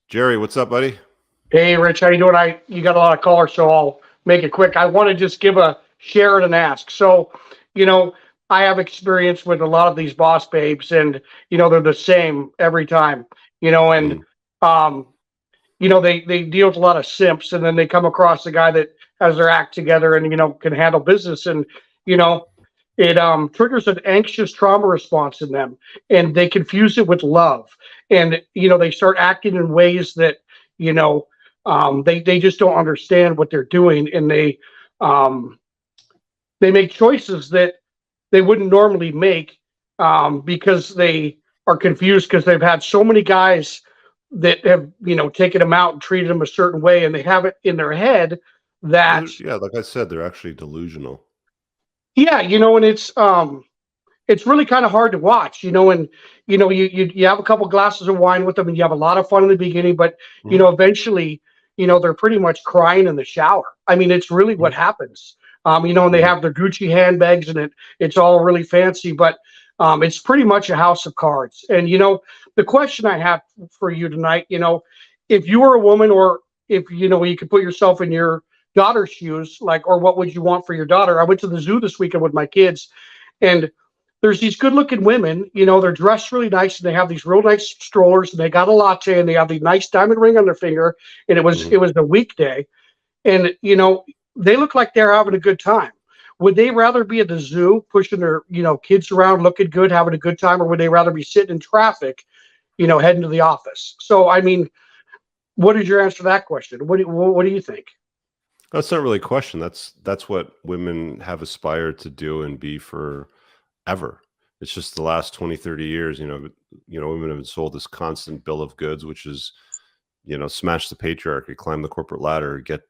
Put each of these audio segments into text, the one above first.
Jerry, what's up, buddy? Hey, Rich, how you doing? You got a lot of callers, so I'll make it quick. I want to just give a share it and ask. So, you know, I have experience with a lot of these boss babes, and they're the same every time. You know, and Mm, um, they deal with a lot of simps, and then they come across a guy that has their act together and can handle business, and you know, it triggers an anxious trauma response in them, and they confuse it with love, and they start acting in ways that you know they just don't understand what they're doing, and um, they make choices that they wouldn't normally make because they are confused because they've had so many guys that have taken them out and treated them a certain way, and they have it in their head that yeah, like I said, they're actually delusional. yeah, and it's really kind of hard to watch, and you have a couple glasses of wine with them and you have a lot of fun in the beginning, but Mhm, eventually they're pretty much crying in the shower. I mean, it's really what mhm, happens. And they mhm. have their Gucci handbags and it's all really fancy, but it's pretty much a house of cards. And the question I have for you tonight, if you were a woman, or if you could put yourself in your daughter's shoes, like, or what would you want for your daughter? I went to the zoo this weekend with my kids, and there's these good looking women, they're dressed really nice and they have these real nice strollers and they got a latte and they have the nice diamond ring on their finger. And it was Mhm. it was a weekday, and they look like they're having a good time. Would they rather be at the zoo pushing their kids around, looking good, having a good time, or would they rather be sitting in traffic, heading to the office? So I mean, what is your answer to that question? What do you think? That's not really a question. That's what women have aspired to do and be forever. It's just the last 20, 30 years, women have been sold this constant bill of goods, which is, smash the patriarchy, climb the corporate ladder, get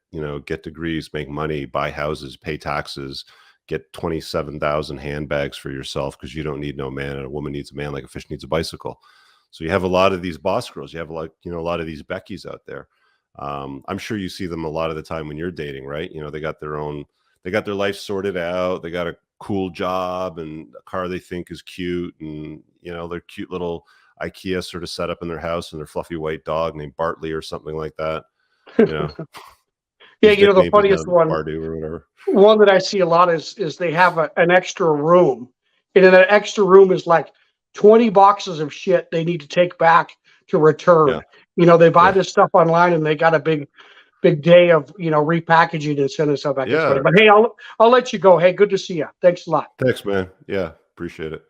degrees, make money, buy houses, pay taxes, get 27,000 handbags for yourself because you don't need no man, and a woman needs a man like a fish needs a bicycle. So you have a lot of these boss girls. You have a lot of these Beckys out there. I'm sure you see them a lot of the time when you're dating, right? They got their life sorted out. They got a cool job and a car they think is cute, and their cute little IKEA sort of setup in their house, and their fluffy white dog named Bartley or something like that. You know, Yeah, whose the nickname is now funniest one Bardu or whatever. one that I see a lot is they have an extra room, and in that extra room is like 20 boxes of shit they need to take back to Yeah, return. They buy yeah, this stuff online and they got a big day of repackaging and sending stuff back. It's funny, yeah. but hey, I'll let you go. Hey, good to see you. Thanks a lot. Thanks, man. Yeah, appreciate it.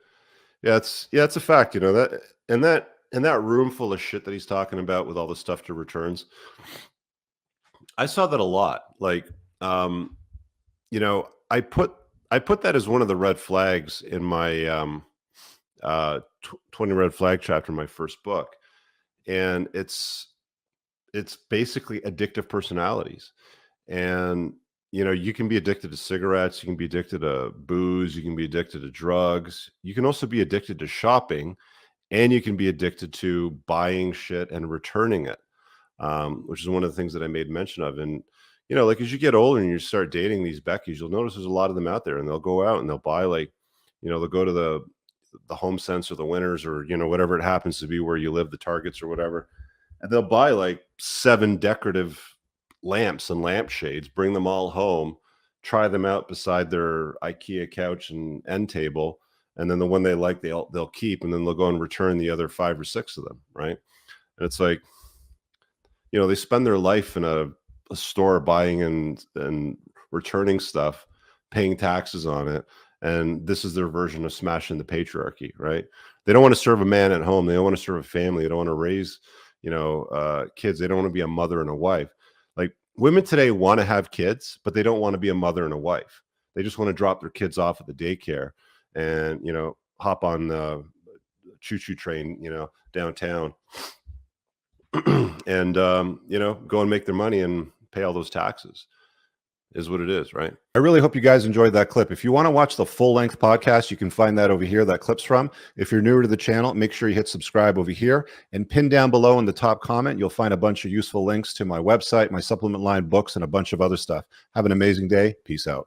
It's a fact. That room full of shit that he's talking about with all the stuff to returns. I saw that a lot. Like, you know, I put I put that as one of the red flags in my 20 red flag chapter in my first book, and it's basically addictive personalities. And you can be addicted to cigarettes, you can be addicted to booze, you can be addicted to drugs, you can also be addicted to shopping, and you can be addicted to buying shit and returning it, which is one of the things that I made mention of. And like as you get older and you start dating these Beckys, you'll notice there's a lot of them out there, and they'll go out and they'll buy, like, they'll go to the Home Sense or the Winners, or whatever it happens to be where you live, the Targets or whatever, and they'll buy like 7 decorative lamps and lampshades, bring them all home, try them out beside their IKEA couch and end table, and then the one they like they'll keep, and then they'll go and return the other 5 or 6 of them, right? And it's like, they spend their life in a store buying and returning stuff, paying taxes on it, and this is their version of smashing the patriarchy, right? They don't want to serve a man at home. They don't want to serve a family. They don't want to raise, kids. They don't want to be a mother and a wife. Like, women today want to have kids, but they don't want to be a mother and a wife. They just want to drop their kids off at the daycare and hop on the choo-choo train, downtown, and go and make their money and pay all those taxes, is what it is, right? I really hope you guys enjoyed that clip. If you want to watch the full-length podcast, you can find that over here, that clip's from. If you're newer to the channel, make sure you hit subscribe over here, and pin down below in the top comment, you'll find a bunch of useful links to my website, my supplement line, books, and a bunch of other stuff. Have an amazing day. Peace out.